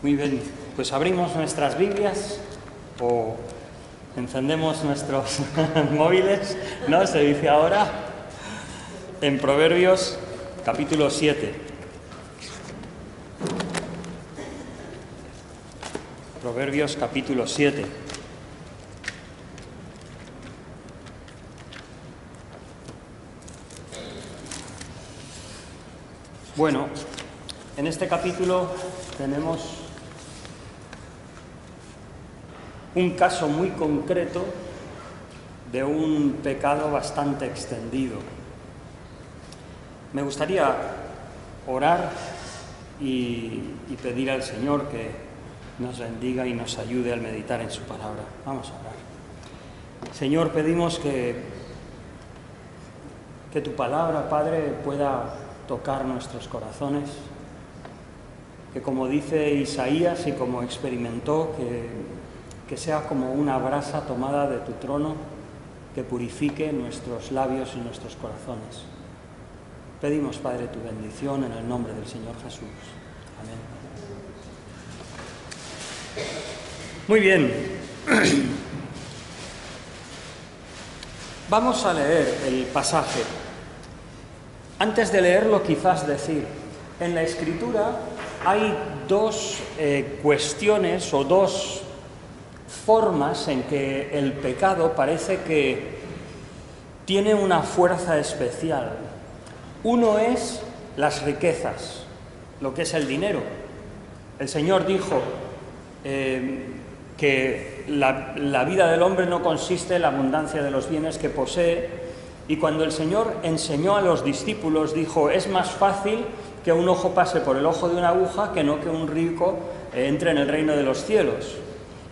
Muy bien, pues abrimos nuestras Biblias o encendemos nuestros móviles, ¿no? Se dice ahora, en Proverbios capítulo 7. Proverbios capítulo 7. Bueno, en este capítulo tenemos un caso muy concreto de un pecado bastante extendido. Me gustaría orar y pedir al Señor que nos bendiga y nos ayude al meditar en su palabra. Vamos a orar. Señor, pedimos que tu palabra, Padre, pueda tocar nuestros corazones, que como dice Isaías y como experimentó, que sea como una brasa tomada de tu trono, que purifique nuestros labios y nuestros corazones. Pedimos, Padre, tu bendición en el nombre del Señor Jesús. Amén. Muy bien. Vamos a leer el pasaje. Antes de leerlo, quizás decir, en la Escritura hay dos cuestiones o dos formas en que el pecado parece que tiene una fuerza especial. Uno es las riquezas, lo que es el dinero. El Señor dijo que la vida del hombre no consiste en la abundancia de los bienes que posee, y cuando el Señor enseñó a los discípulos dijo: es más fácil que un ojo pase por el ojo de una aguja que no que un rico entre en el reino de los cielos.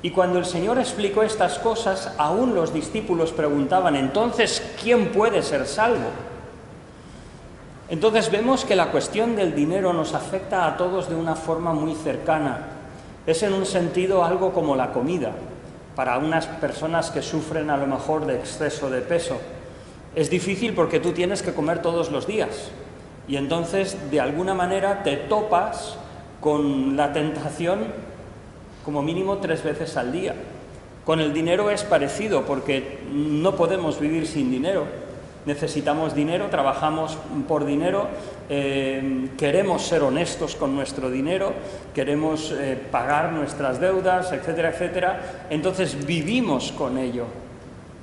Y cuando el Señor explicó estas cosas, aún los discípulos preguntaban: entonces, ¿quién puede ser salvo? Entonces vemos que la cuestión del dinero nos afecta a todos de una forma muy cercana. Es en un sentido algo como la comida, para unas personas que sufren a lo mejor de exceso de peso. Es difícil porque tú tienes que comer todos los días y entonces de alguna manera te topas con la tentación como mínimo 3 veces al día. Con el dinero es parecido porque no podemos vivir sin dinero. Necesitamos dinero, trabajamos por dinero, queremos ser honestos con nuestro dinero, queremos pagar nuestras deudas, etcétera, etcétera. Entonces vivimos con ello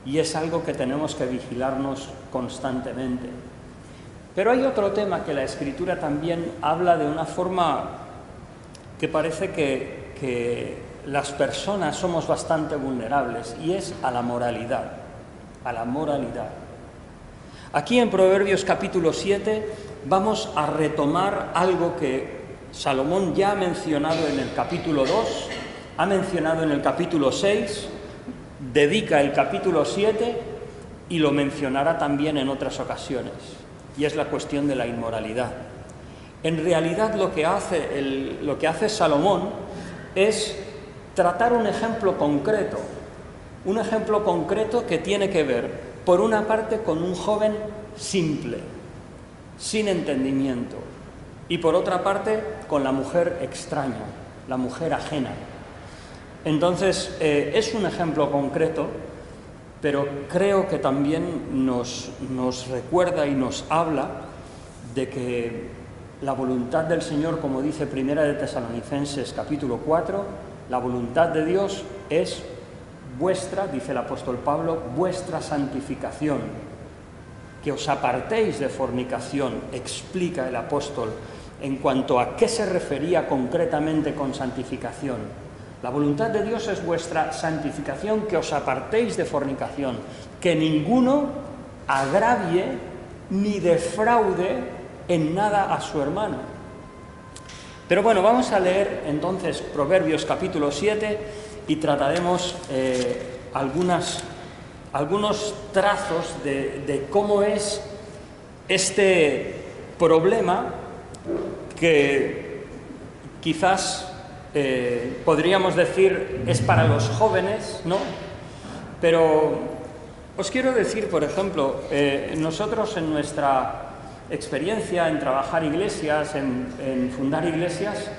y es algo que tenemos que vigilarnos constantemente. Pero hay otro tema que la Escritura también habla de una forma que parece que las personas somos bastante vulnerables, y es a la moralidad, a la moralidad. Aquí en Proverbios capítulo 7 vamos a retomar algo que Salomón ya ha mencionado en el capítulo 2, ha mencionado en el capítulo 6, dedica el capítulo 7 y lo mencionará también en otras ocasiones, y es la cuestión de la inmoralidad. En realidad lo que hace Salomón es tratar un ejemplo concreto que tiene que ver, por una parte, con un joven simple, sin entendimiento, y por otra parte, con la mujer extraña, la mujer ajena. Entonces, es un ejemplo concreto, pero creo que también nos recuerda y nos habla de que la voluntad del Señor, como dice Primera de Tesalonicenses capítulo 4, la voluntad de Dios es vuestra, dice el apóstol Pablo, vuestra santificación, que os apartéis de fornicación, explica el apóstol en cuanto a qué se refería concretamente con santificación. La voluntad de Dios es vuestra santificación, que os apartéis de fornicación, que ninguno agravie ni defraude en nada a su hermano. Pero bueno, vamos a leer entonces Proverbios capítulo 7 y trataremos algunos trazos de cómo es este problema que quizás podríamos decir es para los jóvenes, ¿no? Pero os quiero decir, por ejemplo, nosotros en nuestra experiencia en trabajar iglesias, en fundar iglesias,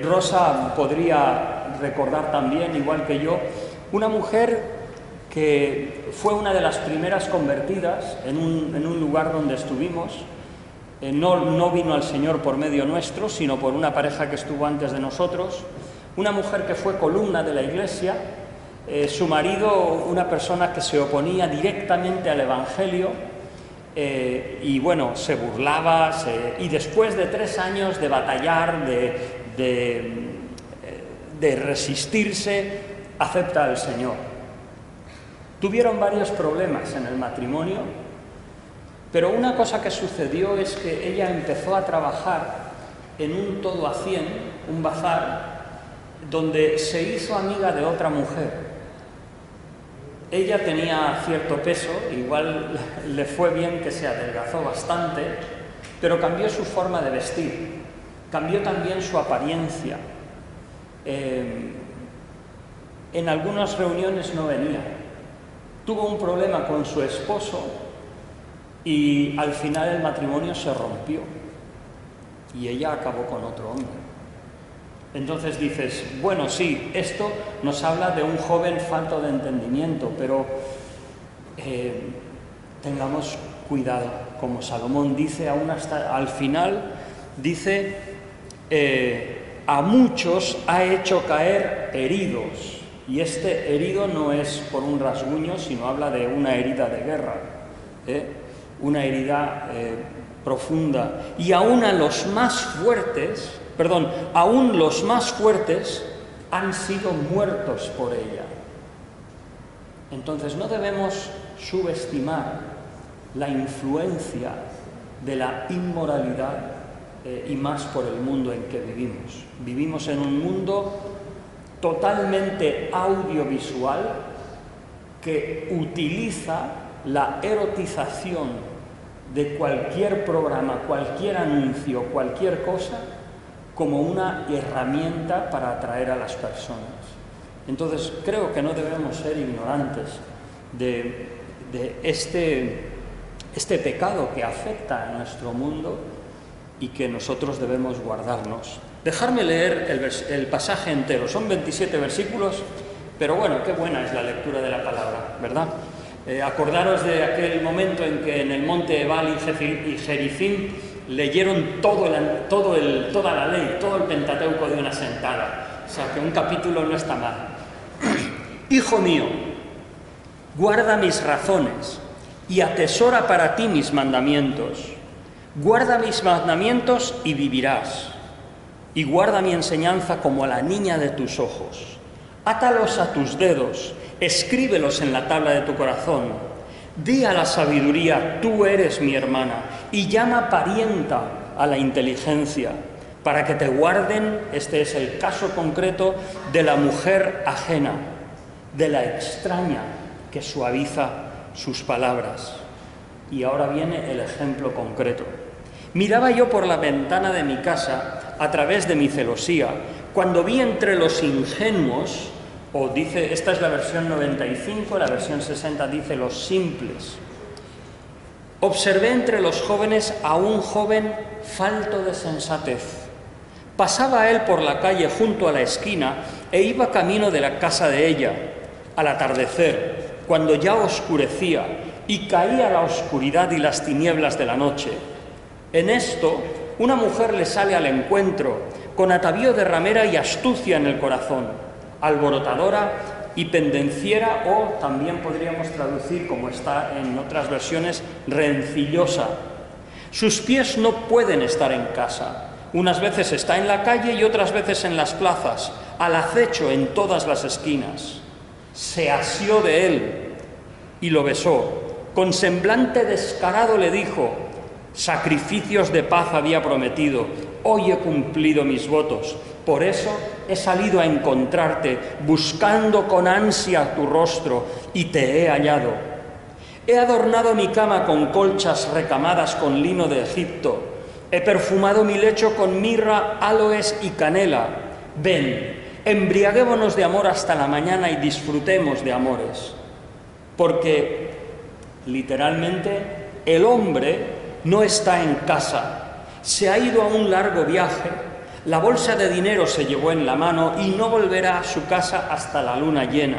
Rosa podría recordar también, igual que yo, una mujer que fue una de las primeras convertidas en un lugar donde estuvimos. No vino al Señor por medio nuestro, sino por una pareja que estuvo antes de nosotros. Una mujer que fue columna de la iglesia, su marido, una persona que se oponía directamente al Evangelio, y bueno, se burlaba, y después de 3 años de batallar, de resistirse, acepta al Señor. Tuvieron varios problemas en el matrimonio, pero una cosa que sucedió es que ella empezó a trabajar en un todo a 100, un bazar, donde se hizo amiga de otra mujer. Ella tenía cierto peso, igual le fue bien que se adelgazó bastante, pero cambió su forma de vestir, cambió también su apariencia. En algunas reuniones no venía. Tuvo un problema con su esposo y al final el matrimonio se rompió y ella acabó con otro hombre. Entonces dices, bueno, sí, esto nos habla de un joven falto de entendimiento, pero tengamos cuidado. Como Salomón dice, aún hasta al final, dice, a muchos ha hecho caer heridos. Y este herido no es por un rasguño, sino habla de una herida de guerra, una herida profunda. Y aún los más fuertes han sido muertos por ella. Entonces no debemos subestimar la influencia de la inmoralidad y más por el mundo en que vivimos. Vivimos en un mundo totalmente audiovisual que utiliza la erotización de cualquier programa, cualquier anuncio, cualquier cosa, como una herramienta para atraer a las personas. Entonces, creo que no debemos ser ignorantes de este pecado que afecta a nuestro mundo y que nosotros debemos guardarnos. Dejarme leer el pasaje entero. Son 27 versículos, pero bueno, qué buena es la lectura de la palabra, ¿verdad? Acordaros de aquel momento en que en el monte Ebal y Gerizim leyeron toda la ley, todo el Pentateuco de una sentada. O sea, que un capítulo no está mal. Hijo mío, guarda mis razones y atesora para ti mis mandamientos. Guarda mis mandamientos y vivirás. Y guarda mi enseñanza como a la niña de tus ojos. Átalos a tus dedos, escríbelos en la tabla de tu corazón. Di a la sabiduría, tú eres mi hermana, y llama parienta a la inteligencia, para que te guarden, este es el caso concreto, de la mujer ajena, de la extraña que suaviza sus palabras. Y ahora viene el ejemplo concreto. Miraba yo por la ventana de mi casa, a través de mi celosía, cuando vi entre los ingenuos, o dice, esta es la versión 95, la versión 60 dice los simples. Observé entre los jóvenes a un joven falto de sensatez. Pasaba él por la calle junto a la esquina e iba camino de la casa de ella, al atardecer, cuando ya oscurecía y caía la oscuridad y las tinieblas de la noche. En esto, una mujer le sale al encuentro, con atavío de ramera y astucia en el corazón, alborotadora y pendenciera, o también podríamos traducir, como está en otras versiones, rencillosa. Sus pies no pueden estar en casa. Unas veces está en la calle y otras veces en las plazas, al acecho en todas las esquinas. Se asió de él y lo besó. Con semblante descarado le dijo: sacrificios de paz había prometido, hoy he cumplido mis votos. Por eso he salido a encontrarte, buscando con ansia tu rostro, y te he hallado. He adornado mi cama con colchas recamadas con lino de Egipto. He perfumado mi lecho con mirra, áloes y canela. Ven, embriaguémonos de amor hasta la mañana y disfrutemos de amores. Porque, literalmente, el hombre no está en casa. Se ha ido a un largo viaje, La bolsa de dinero se llevó en la mano y no volverá a su casa hasta la luna llena.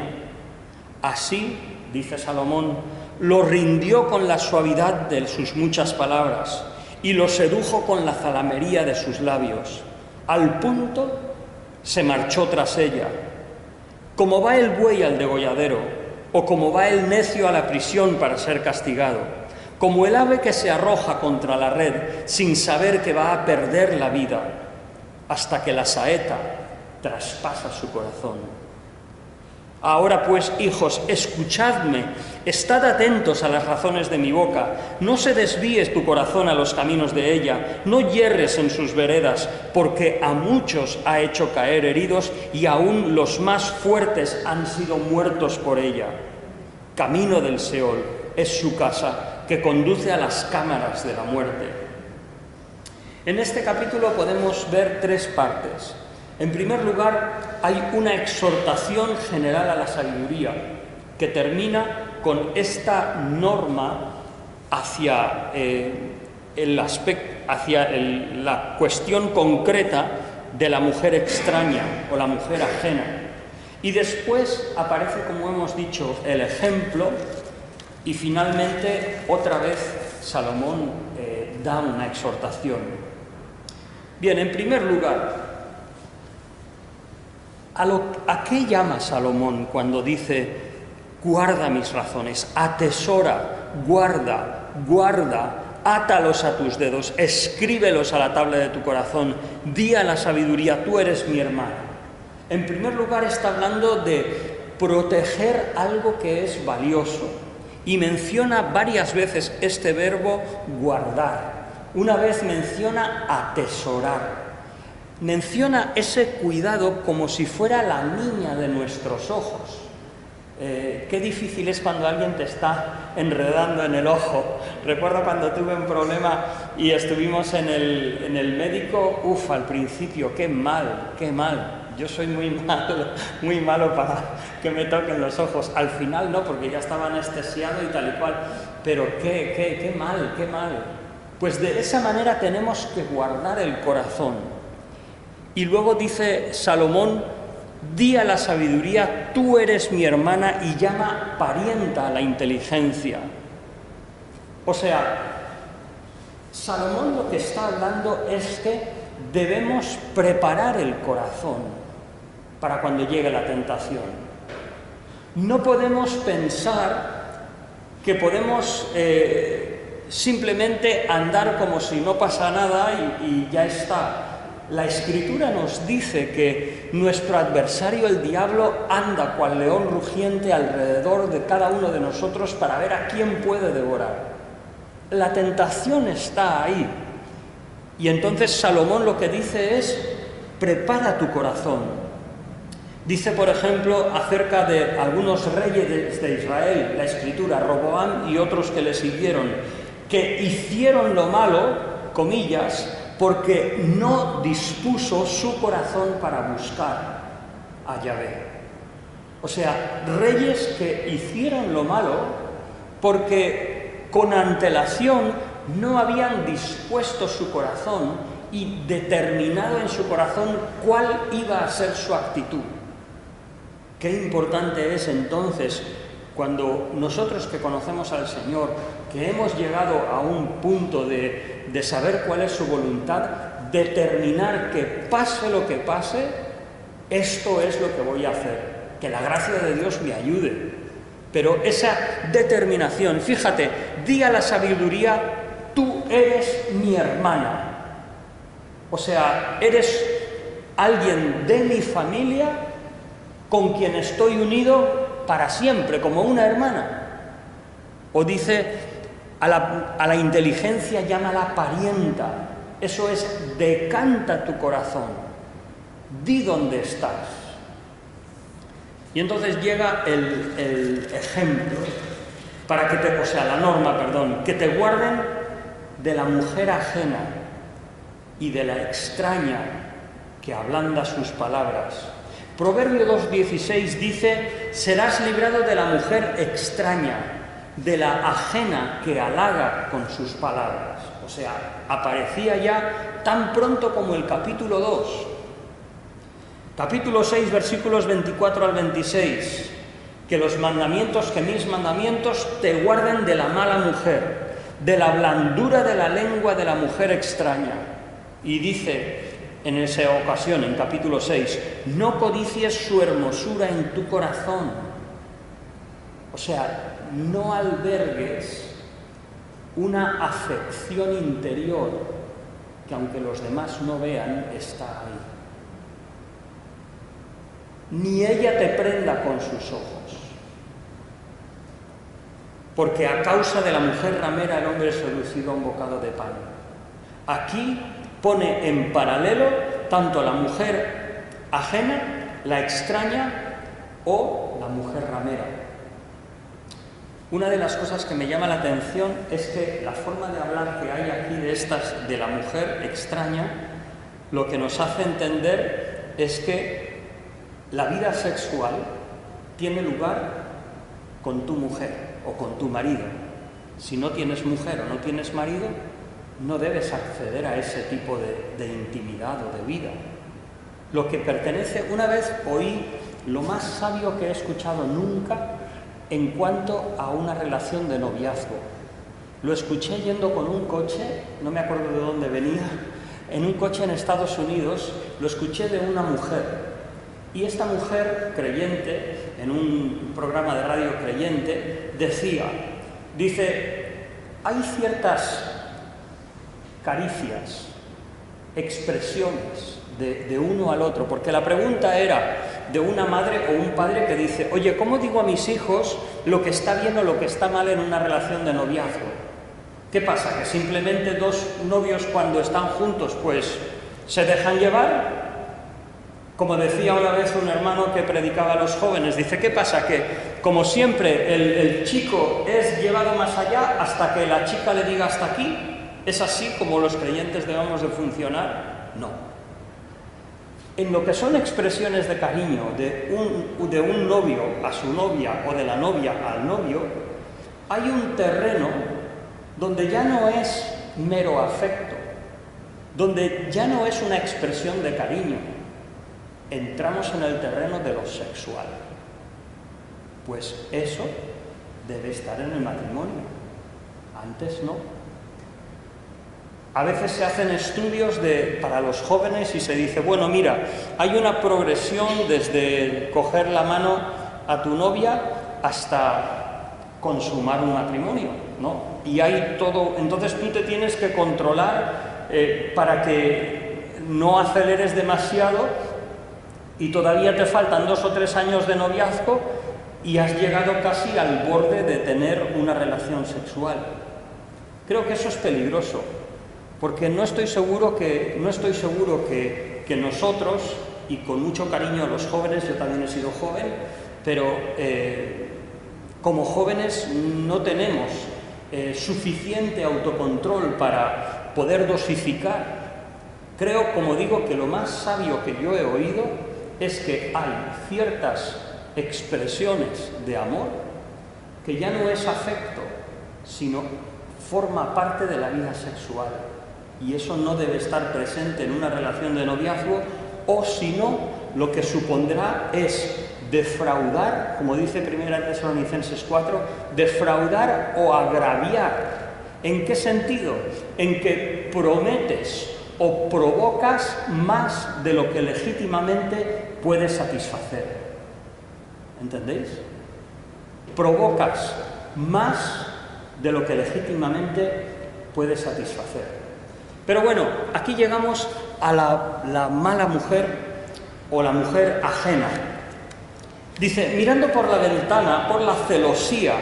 Así, dice Salomón, lo rindió con la suavidad de sus muchas palabras y lo sedujo con la zalamería de sus labios. Al punto se marchó tras ella. Como va el buey al degolladero, o como va el necio a la prisión para ser castigado, como el ave que se arroja contra la red sin saber que va a perder la vida, hasta que la saeta traspasa su corazón. Ahora pues, hijos, escuchadme, estad atentos a las razones de mi boca, no se desvíe tu corazón a los caminos de ella, no yerres en sus veredas, porque a muchos ha hecho caer heridos y aún los más fuertes han sido muertos por ella. Camino del Seol es su casa, que conduce a las cámaras de la muerte. En este capítulo podemos ver tres partes. En primer lugar, hay una exhortación general a la sabiduría, que termina con esta norma hacia, la cuestión concreta de la mujer extraña o la mujer ajena. Y después aparece, como hemos dicho, el ejemplo y finalmente otra vez Salomón da una exhortación. Bien, en primer lugar, ¿a qué llama Salomón cuando dice guarda mis razones, atesora, guarda, átalos a tus dedos, escríbelos a la tabla de tu corazón, di a la sabiduría, tú eres mi hermana? En primer lugar está hablando de proteger algo que es valioso y menciona varias veces este verbo guardar. Una vez menciona atesorar. Menciona ese cuidado como si fuera la niña de nuestros ojos. Qué difícil es cuando alguien te está enredando en el ojo. Recuerdo cuando tuve un problema y estuvimos en el médico, al principio, qué mal. Yo soy muy malo para que me toquen los ojos. Al final no, porque ya estaba anestesiado y tal y cual. Pero qué mal. Pues de esa manera tenemos que guardar el corazón. Y luego dice Salomón, di a la sabiduría, tú eres mi hermana, y llama parienta a la inteligencia. O sea, Salomón lo que está hablando es que debemos preparar el corazón para cuando llegue la tentación. No podemos pensar que podemos simplemente andar como si no pasa nada y ya está. La Escritura nos dice que nuestro adversario, el diablo, anda cual león rugiente alrededor de cada uno de nosotros para ver a quién puede devorar. La tentación está ahí. Y entonces Salomón lo que dice es, prepara tu corazón. Dice, por ejemplo, acerca de algunos reyes de Israel, la Escritura, Roboam y otros que le siguieron, que hicieron lo malo, comillas, porque no dispuso su corazón para buscar a Yahvé. O sea, reyes que hicieron lo malo porque con antelación no habían dispuesto su corazón y determinado en su corazón cuál iba a ser su actitud. Qué importante es entonces cuando nosotros que conocemos al Señor, que hemos llegado a un punto de saber cuál es su voluntad, determinar que pase lo que pase, esto es lo que voy a hacer, que la gracia de Dios me ayude. Pero esa determinación, fíjate, di a la sabiduría, tú eres mi hermana. O sea, eres alguien de mi familia con quien estoy unido para siempre, como una hermana. O dice, a la inteligencia llámala parienta. Eso es, decanta tu corazón. Di dónde estás. Y entonces llega el ejemplo, la norma, que te guarden de la mujer ajena y de la extraña que ablanda sus palabras. Proverbio 2:16 dice, serás librado de la mujer extraña, de la ajena que halaga con sus palabras. O sea, aparecía ya tan pronto como el capítulo 2. Capítulo 6, versículos 24 al 26. Que los mandamientos, que mis mandamientos te guarden de la mala mujer, de la blandura de la lengua de la mujer extraña. Y dice en esa ocasión, en capítulo 6, no codicies su hermosura en tu corazón. O sea, no albergues una afección interior que aunque los demás no vean, está ahí. Ni ella te prenda con sus ojos. Porque a causa de la mujer ramera el hombre es seducido a un bocado de pan. Aquí pone en paralelo tanto la mujer ajena, la extraña o la mujer ramera. Una de las cosas que me llama la atención es que la forma de hablar que hay aquí de la mujer extraña, lo que nos hace entender es que la vida sexual tiene lugar con tu mujer o con tu marido. Si no tienes mujer o no tienes marido, no debes acceder a ese tipo de intimidad o de vida. Lo que pertenece, una vez oí lo más sabio que he escuchado nunca en cuanto a una relación de noviazgo. Lo escuché yendo con un coche, no me acuerdo de dónde venía, en un coche en Estados Unidos, lo escuché de una mujer. Y esta mujer creyente, en un programa de radio creyente, dice, hay ciertas caricias, expresiones de uno al otro, porque la pregunta era de una madre o un padre que dice, oye, ¿cómo digo a mis hijos lo que está bien o lo que está mal en una relación de noviazgo? ¿Qué pasa? ¿Que simplemente dos novios cuando están juntos pues se dejan llevar? Como decía una vez un hermano que predicaba a los jóvenes, dice, ¿qué pasa? Que como siempre el chico es llevado más allá hasta que la chica le diga hasta aquí. ¿Es así como los creyentes debemos de funcionar? No. En lo que son expresiones de cariño de un novio a su novia o de la novia al novio, hay un terreno donde ya no es mero afecto, donde ya no es una expresión de cariño. Entramos en el terreno de lo sexual. Pues eso debe estar en el matrimonio. Antes no. A veces se hacen estudios para los jóvenes y se dice, bueno, mira, hay una progresión desde coger la mano a tu novia hasta consumar un matrimonio, ¿no? Y hay todo, entonces tú te tienes que controlar para que no aceleres demasiado y todavía te faltan 2 o 3 años de noviazgo y has llegado casi al borde de tener una relación sexual. Creo que eso es peligroso. Porque no estoy seguro que nosotros, y con mucho cariño a los jóvenes, yo también he sido joven, pero como jóvenes no tenemos suficiente autocontrol para poder dosificar. Creo, como digo, que lo más sabio que yo he oído es que hay ciertas expresiones de amor que ya no es afecto, sino forma parte de la vida sexual. Y eso no debe estar presente en una relación de noviazgo, o si no, lo que supondrá es defraudar, como dice 1 Tesalonicenses 4, defraudar o agraviar. ¿En qué sentido? En que prometes o provocas más de lo que legítimamente puedes satisfacer. ¿Entendéis? Provocas más de lo que legítimamente puedes satisfacer. Pero bueno, aquí llegamos a la mala mujer o la mujer ajena. Dice, mirando por la ventana, por la celosía.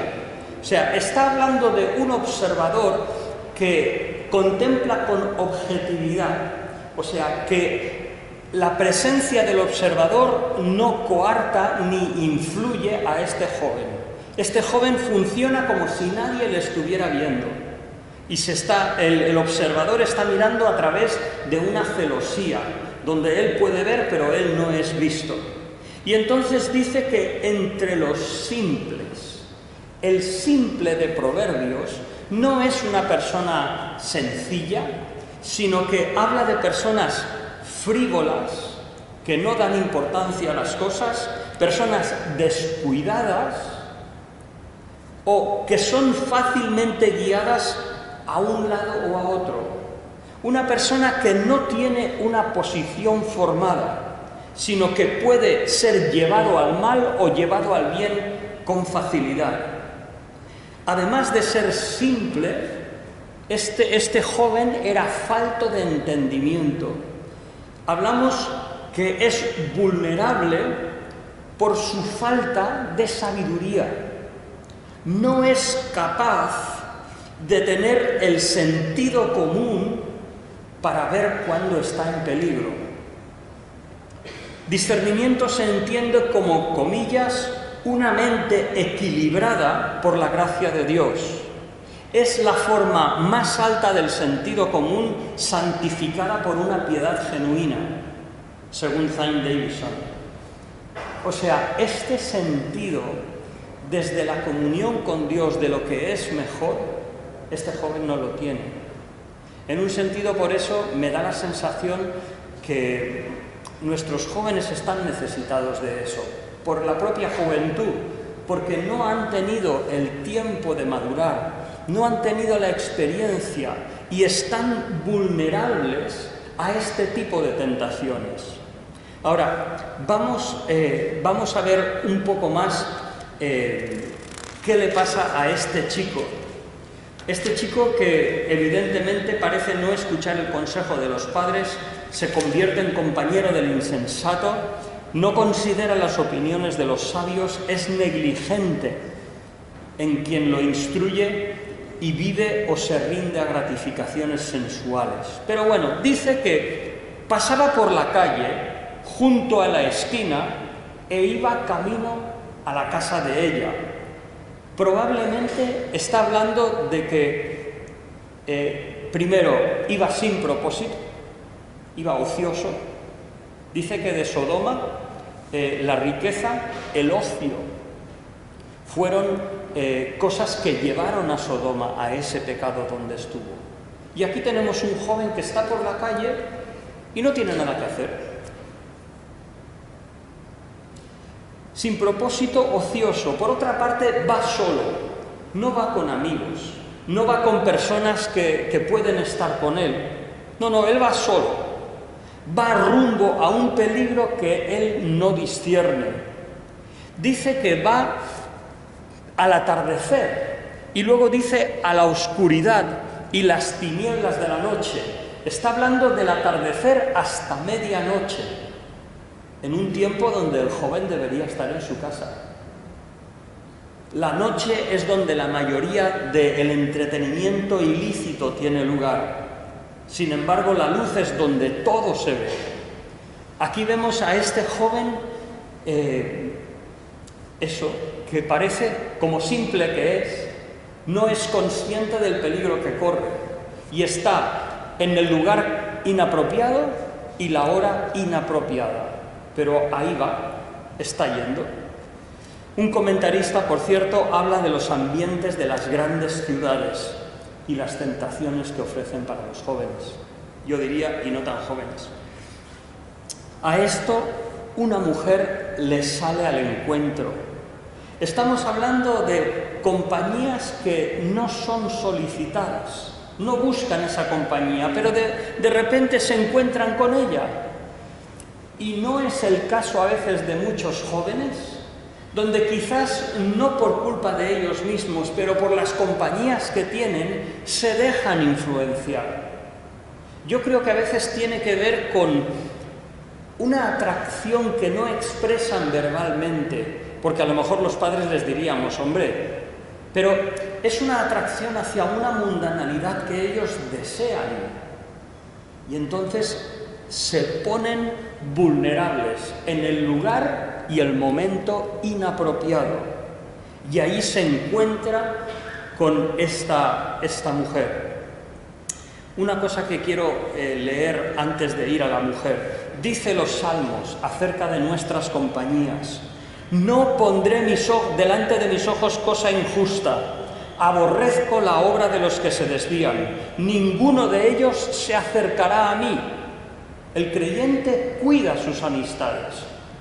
O sea, está hablando de un observador que contempla con objetividad. O sea, que la presencia del observador no coarta ni influye a este joven. Este joven funciona como si nadie le estuviera viendo. Y el observador está mirando a través de una celosía, donde él puede ver, pero él no es visto. Y entonces dice que entre los simples, el simple de Proverbios, no es una persona sencilla, sino que habla de personas frívolas, que no dan importancia a las cosas, personas descuidadas o que son fácilmente guiadas a un lado o a otro. Una persona que no tiene una posición formada, sino que puede ser llevado al mal o llevado al bien con facilidad. Además de ser simple, este joven era falto de entendimiento. Hablamos que es vulnerable por su falta de sabiduría. No es capaz de tener el sentido común para ver cuándo está en peligro. Discernimiento se entiende como, comillas, una mente equilibrada por la gracia de Dios. Es la forma más alta del sentido común santificada por una piedad genuina, según Zane Davison. O sea, este sentido desde la comunión con Dios de lo que es mejor, este joven no lo tiene. En un sentido, por eso, me da la sensación que nuestros jóvenes están necesitados de eso, por la propia juventud, porque no han tenido el tiempo de madurar, no han tenido la experiencia y están vulnerables a este tipo de tentaciones. Ahora, vamos a ver un poco más qué le pasa a este chico. Este chico que evidentemente parece no escuchar el consejo de los padres, se convierte en compañero del insensato, no considera las opiniones de los sabios, es negligente en quien lo instruye y vive o se rinde a gratificaciones sensuales. Pero bueno, dice que pasaba por la calle, junto a la esquina, e iba camino a la casa de ella. Probablemente está hablando de que, primero, iba sin propósito, iba ocioso. Dice que de Sodoma la riqueza, el ocio, fueron cosas que llevaron a Sodoma a ese pecado donde estuvo. Y aquí tenemos un joven que está por la calle y no tiene nada que hacer. Sin propósito, ocioso. Por otra parte, va solo, no va con amigos, no va con personas que pueden estar con él. No, él va solo, va rumbo a un peligro que él no discierne. Dice que va al atardecer y luego dice a la oscuridad y las tinieblas de la noche. Está hablando del atardecer hasta medianoche, en un tiempo donde el joven debería estar en su casa. La noche es donde la mayoría del entretenimiento ilícito tiene lugar. Sin embargo, la luz es donde todo se ve. Aquí vemos a este joven, que parece, como simple que es, no es consciente del peligro que corre y está en el lugar inapropiado y la hora inapropiada. Pero ahí va, está yendo. Un comentarista, por cierto, habla de los ambientes de las grandes ciudades y las tentaciones que ofrecen para los jóvenes. Yo diría, y no tan jóvenes. A esto, una mujer le sale al encuentro. Estamos hablando de compañías que no son solicitadas, no buscan esa compañía, pero de repente se encuentran con ella. Y no es el caso a veces de muchos jóvenes, donde quizás no por culpa de ellos mismos, pero por las compañías que tienen, se dejan influenciar. Yo creo que a veces tiene que ver con una atracción que no expresan verbalmente, porque a lo mejor los padres les diríamos, hombre, pero es una atracción hacia una mundanalidad que ellos desean. Y entonces se ponen vulnerables en el lugar y el momento inapropiado. Y ahí se encuentra con esta mujer. Una cosa que quiero leer antes de ir a la mujer. Dice los Salmos acerca de nuestras compañías: no pondré delante de mis ojos cosa injusta. Aborrezco la obra de los que se desvían. Ninguno de ellos se acercará a mí. El creyente cuida sus amistades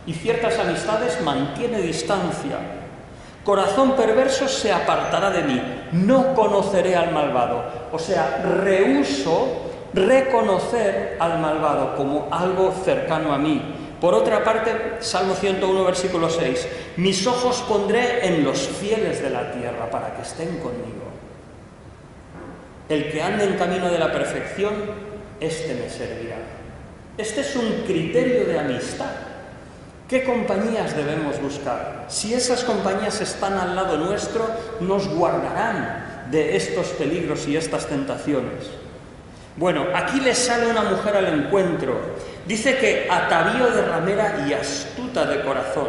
y ciertas amistades mantiene distancia. Corazón perverso se apartará de mí. No conoceré al malvado. O sea, rehúso reconocer al malvado como algo cercano a mí. Por otra parte, Salmo 101, versículo 6, mis ojos pondré en los fieles de la tierra para que estén conmigo. El que ande en camino de la perfección, éste me servirá. Este es un criterio de amistad. ¿Qué compañías debemos buscar? Si esas compañías están al lado nuestro, nos guardarán de estos peligros y estas tentaciones. Bueno, aquí le sale una mujer al encuentro. Dice que atavío de ramera y astuta de corazón.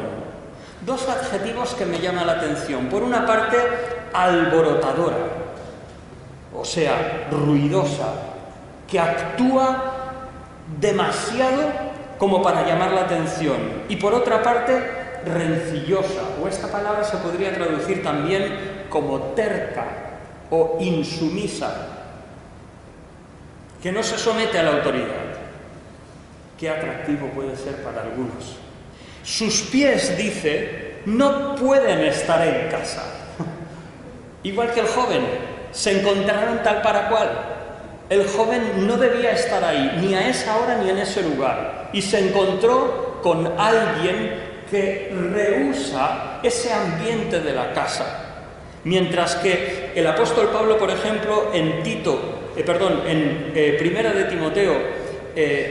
Dos adjetivos que me llaman la atención. Por una parte, alborotadora, o sea, ruidosa, que actúa demasiado como para llamar la atención. Y por otra parte, rencillosa, o esta palabra se podría traducir también como terca o insumisa, que no se somete a la autoridad. Qué atractivo puede ser para algunos. Sus pies, dice, no pueden estar en casa. Igual que el joven, se encontraron tal para cual. El joven no debía estar ahí, ni a esa hora ni en ese lugar. Y se encontró con alguien que rehúsa ese ambiente de la casa. Mientras que el apóstol Pablo, por ejemplo, en Primera de Timoteo,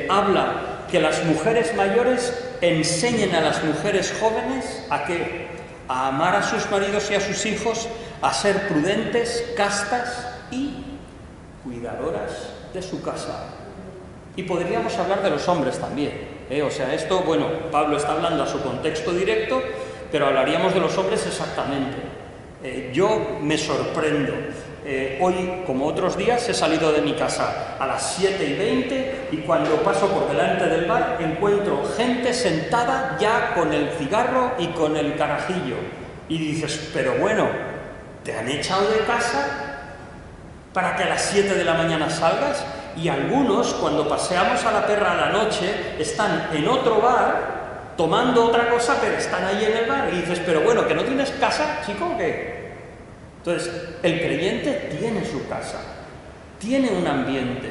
habla que las mujeres mayores enseñen a las mujeres jóvenes ¿a qué? A amar a sus maridos y a sus hijos, a ser prudentes, castas y cuidadoras de su casa. Y podríamos hablar de los hombres también, O sea, esto, bueno, Pablo está hablando a su contexto directo, pero hablaríamos de los hombres exactamente. Yo me sorprendo. Hoy, como otros días, he salido de mi casa a las 7:20 y cuando paso por delante del bar encuentro gente sentada ya con el cigarro y con el carajillo. Y dices, pero bueno, ¿te han echado de casa para que a las 7 de la mañana salgas? Y algunos, cuando paseamos a la perra a la noche, están en otro bar tomando otra cosa, pero están ahí en el bar. Y dices, pero bueno, ¿que no tienes casa, chico, o qué? Entonces, el creyente tiene su casa, tiene un ambiente,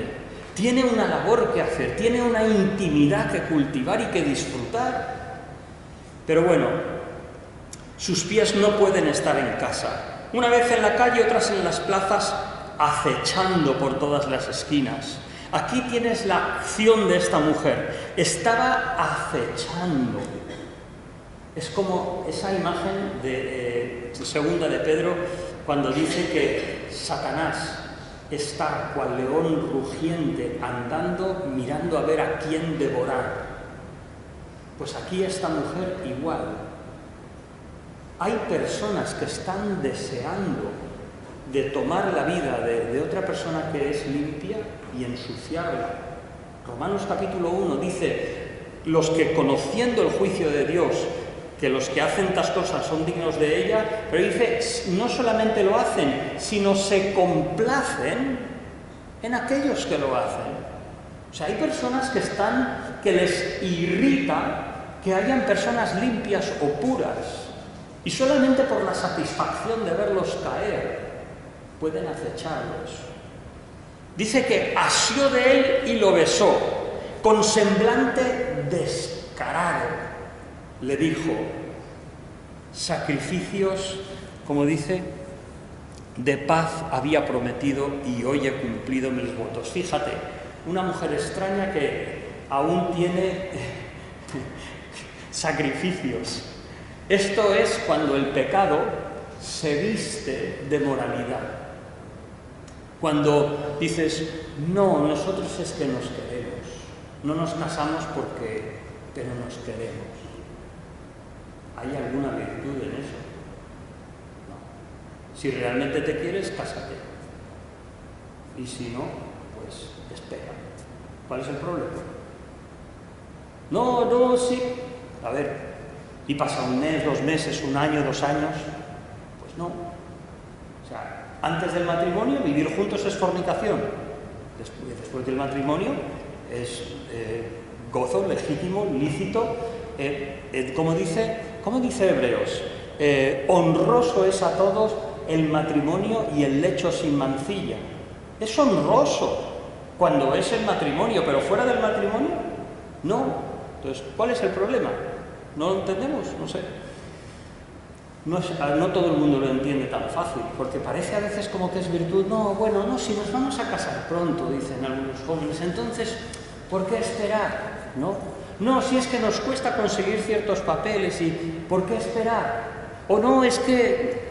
tiene una labor que hacer, tiene una intimidad que cultivar y que disfrutar. Pero bueno, sus pies no pueden estar en casa. Una vez en la calle, otras en las plazas, acechando por todas las esquinas. Aquí tienes la acción de esta mujer. Estaba acechando. Es como esa imagen de segunda de Pedro, cuando dice que Satanás está cual león rugiente andando, mirando a ver a quién devorar. Pues aquí esta mujer igual. Hay personas que están deseando de tomar la vida de otra persona que es limpia y ensuciarla. Romanos capítulo 1 dice, los que conociendo el juicio de Dios, que los que hacen estas cosas son dignos de ella, pero dice, no solamente lo hacen, sino se complacen en aquellos que lo hacen. O sea, hay personas que les irrita que hayan personas limpias o puras, y solamente por la satisfacción de verlos caer, pueden acecharlos. Dice que asió de él y lo besó, con semblante descarado. Le dijo, sacrificios, como dice, de paz había prometido y hoy he cumplido mis votos. Fíjate, una mujer extraña que aún tiene sacrificios. Esto es cuando el pecado se viste de moralidad. Cuando dices, no, nosotros es que nos queremos, no nos casamos pero nos queremos. ¿Hay alguna virtud en eso? No. Si realmente te quieres, cásate. Y si no, pues espera. ¿Cuál es el problema? No, sí. A ver, y pasa un mes, 2 meses, 1 año, 2 años. Pues no. O sea, Antes del matrimonio, vivir juntos es fornicación. Después del matrimonio es gozo legítimo, lícito. Como dice Hebreos, honroso es a todos el matrimonio y el lecho sin mancilla. Es honroso cuando es el matrimonio, pero fuera del matrimonio, no. Entonces, ¿cuál es el problema? ¿No lo entendemos? No sé. No todo el mundo lo entiende tan fácil, porque parece a veces como que es virtud. No, bueno, no, si nos vamos a casar pronto, dicen algunos jóvenes, entonces, ¿por qué esperar? No, si es que nos cuesta conseguir ciertos papeles, y ¿por qué esperar? O no, ¿es que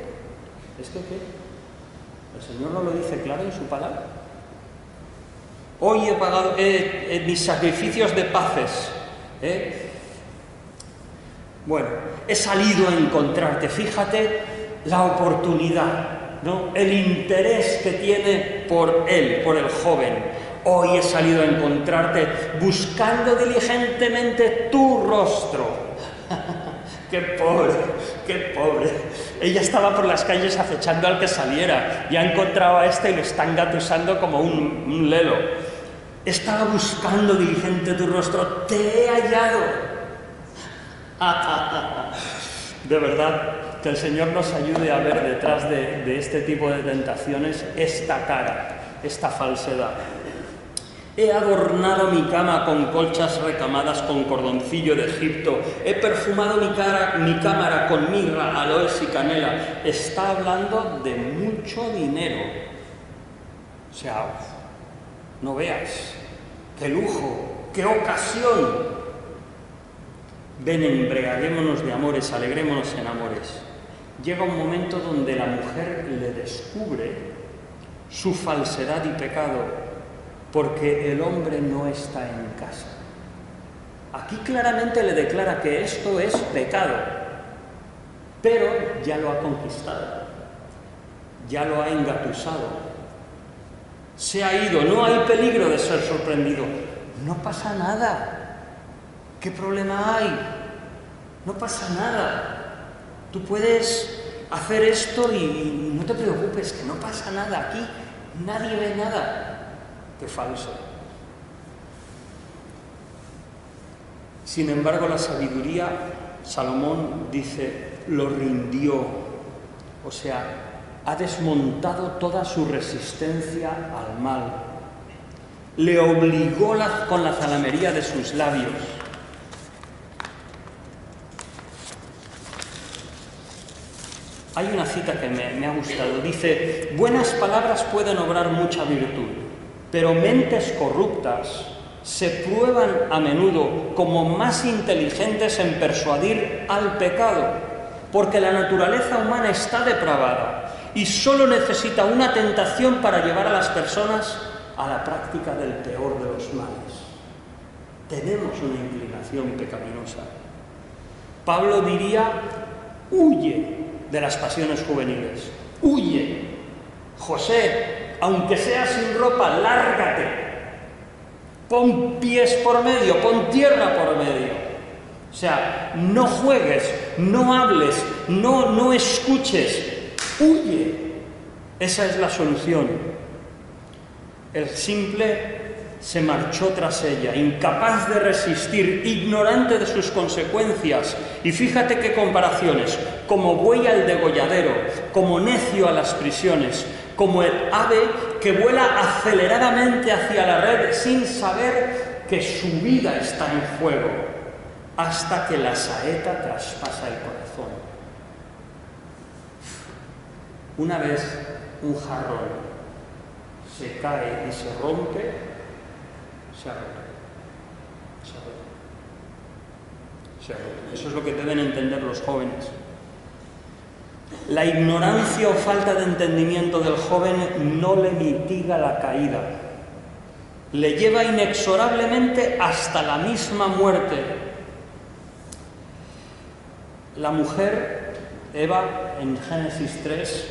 qué? ¿El Señor no lo dice claro en su palabra? Hoy he pagado mis sacrificios de paces. Bueno, he salido a encontrarte, fíjate la oportunidad, ¿no? El interés que tiene por él, por el joven. Hoy he salido a encontrarte buscando diligentemente tu rostro. ¡Qué pobre, qué pobre! Ella estaba por las calles acechando al que saliera, ya encontraba a este y lo está engatusando como un lelo. Estaba buscando diligente tu rostro, te he hallado. De verdad, que el Señor nos ayude a ver detrás de este tipo de tentaciones esta cara, esta falsedad. He adornado mi cama con colchas recamadas con cordoncillo de Egipto. He perfumado mi cámara con mirra, aloes y canela. Está hablando de mucho dinero. O sea, no veas, qué lujo, qué ocasión. Ven, embriaguémonos de amores, alegrémonos en amores. Llega un momento donde la mujer le descubre su falsedad y pecado, porque el hombre no está en casa. Aquí claramente le declara que esto es pecado, pero ya lo ha conquistado, ya lo ha engatusado, se ha ido, no hay peligro de ser sorprendido. No pasa nada. ¿Qué problema hay? No pasa nada. Tú puedes hacer esto y no te preocupes, que no pasa nada. Aquí nadie ve nada. ¡Qué falso! Sin embargo, la sabiduría, Salomón dice, lo rindió. O sea, ha desmontado toda su resistencia al mal. Le obligó con la zalamería de sus labios. Hay una cita que me ha gustado. Dice, buenas palabras pueden obrar mucha virtud, pero mentes corruptas se prueban a menudo como más inteligentes en persuadir al pecado, porque la naturaleza humana está depravada y solo necesita una tentación para llevar a las personas a la práctica del peor de los males. Tenemos una inclinación pecaminosa. Pablo diría, huye de las pasiones juveniles, huye. José, aunque sea sin ropa, lárgate. Pon pies por medio, pon tierra por medio. O sea, no juegues, no hables, no escuches, huye. Esa es la solución. El simple se marchó tras ella, incapaz de resistir, ignorante de sus consecuencias. Y fíjate qué comparaciones, como buey al degolladero, como necio a las prisiones, como el ave que vuela aceleradamente hacia la red sin saber que su vida está en juego, hasta que la saeta traspasa el corazón. Una vez un jarrón se cae y se rompe, se ha roto. Eso es lo que deben entender los jóvenes. La ignorancia o falta de entendimiento del joven no le mitiga la caída. Le lleva inexorablemente hasta la misma muerte. La mujer, Eva, en Génesis 3,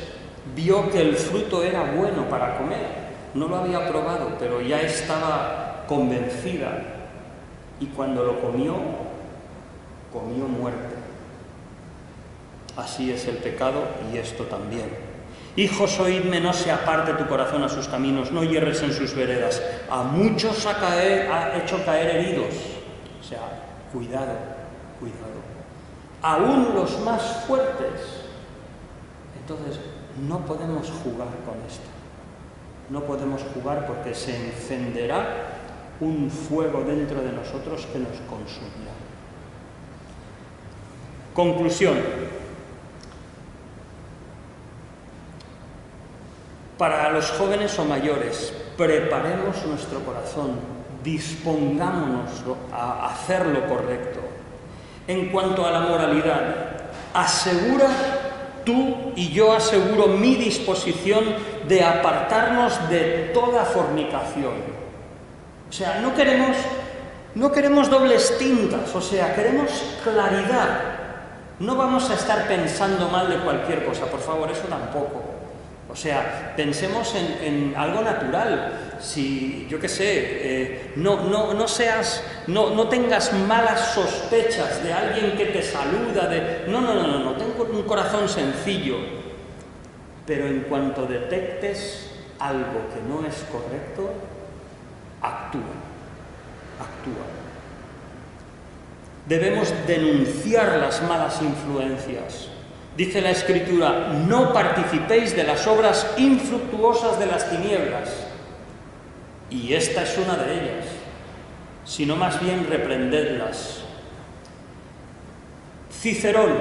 vio que el fruto era bueno para comer. No lo había probado, pero ya estaba convencida. Y cuando lo comió, comió muerte. Así es el pecado y esto también. Hijos, oídme, no se aparte tu corazón a sus caminos, no hierres en sus veredas. A muchos ha hecho caer heridos. O sea, cuidado, cuidado. Aún los más fuertes. Entonces, no podemos jugar con esto. No podemos jugar porque se encenderá un fuego dentro de nosotros que nos consumirá. Conclusión. Para los jóvenes o mayores, preparemos nuestro corazón, dispongámonos a hacer lo correcto. En cuanto a la moralidad, asegura tú y yo aseguro mi disposición de apartarnos de toda fornicación. O sea, no queremos dobles tintas, o sea, queremos claridad. No vamos a estar pensando mal de cualquier cosa, por favor, eso tampoco. O sea, pensemos en algo natural. Si, yo qué sé, no tengas malas sospechas de alguien que te saluda, no, tengo un corazón sencillo. Pero en cuanto detectes algo que no es correcto, actúa. Debemos denunciar las malas influencias. Dice la Escritura, no participéis de las obras infructuosas de las tinieblas. Y esta es una de ellas, sino más bien reprendedlas. Cicerón.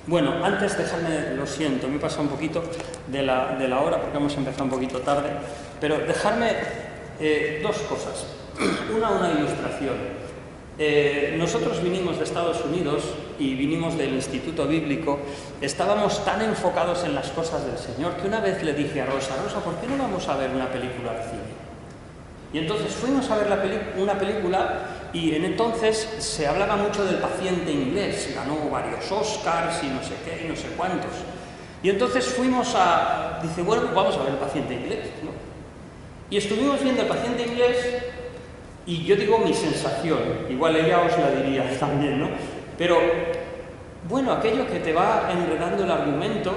Bueno, antes dejadme, lo siento, me he pasado un poquito de la hora porque hemos empezado un poquito tarde, pero dejadme dos cosas. Una ilustración. Nosotros vinimos de Estados Unidos y vinimos del Instituto Bíblico. Estábamos tan enfocados en las cosas del Señor que una vez le dije a Rosa, ¿por qué no vamos a ver una película al cine? Y entonces fuimos a ver una película y entonces se hablaba mucho del paciente inglés, ganó varios Oscars y no sé qué y no sé cuántos. Y entonces dice, bueno, vamos a ver el paciente inglés, ¿no? Y estuvimos viendo el paciente inglés. Y yo digo mi sensación, igual ella os la diría también, ¿no? Pero, bueno, aquello que te va enredando el argumento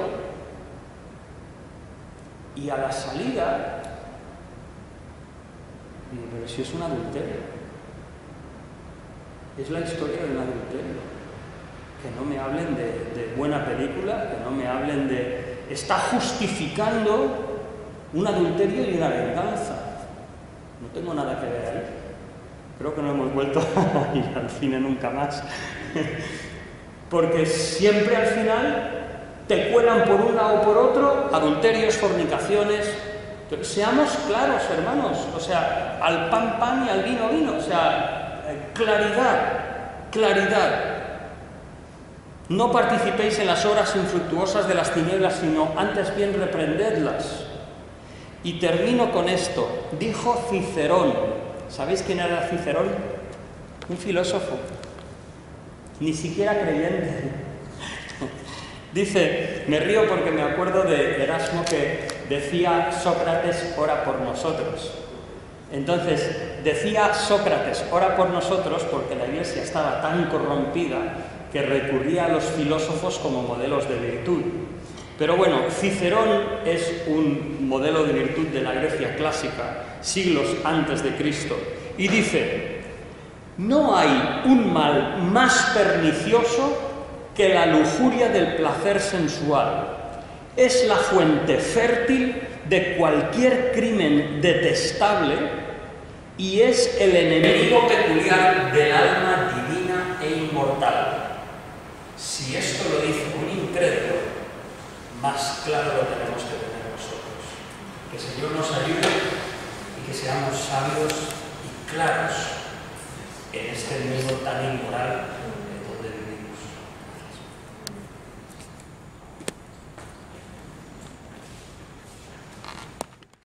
y a la salida, digo, pero si es un adulterio, es la historia de un adulterio. Que no me hablen de buena película, que no me hablen de... Está justificando un adulterio y una venganza. No tengo nada que ver ahí. Creo que no hemos vuelto a ir al cine nunca más. Porque siempre al final te cuelan por una o por otro adulterios, fornicaciones. Pero seamos claros, hermanos. O sea, al pan, pan y al vino, vino. O sea, claridad. No participéis en las obras infructuosas de las tinieblas, sino antes bien reprendedlas. Y termino con esto. Dijo Cicerón. ¿Sabéis quién era Cicerón? Un filósofo, ni siquiera creyente. Dice, me río porque me acuerdo de Erasmo que decía Sócrates, ora por nosotros. Entonces, decía Sócrates, ora por nosotros porque la Iglesia estaba tan corrompida que recurría a los filósofos como modelos de virtud. Pero bueno, Cicerón es un modelo de virtud de la Grecia clásica, siglos antes de Cristo, y dice, no hay un mal más pernicioso que la lujuria del placer sensual. Es la fuente fértil de cualquier crimen detestable y es el enemigo peculiar del alma divina e inmortal. Si esto lo dice un incrédulo, más claro lo tenemos que tener nosotros. Que el Señor nos ayude y que seamos sabios y claros en este mundo tan inmoral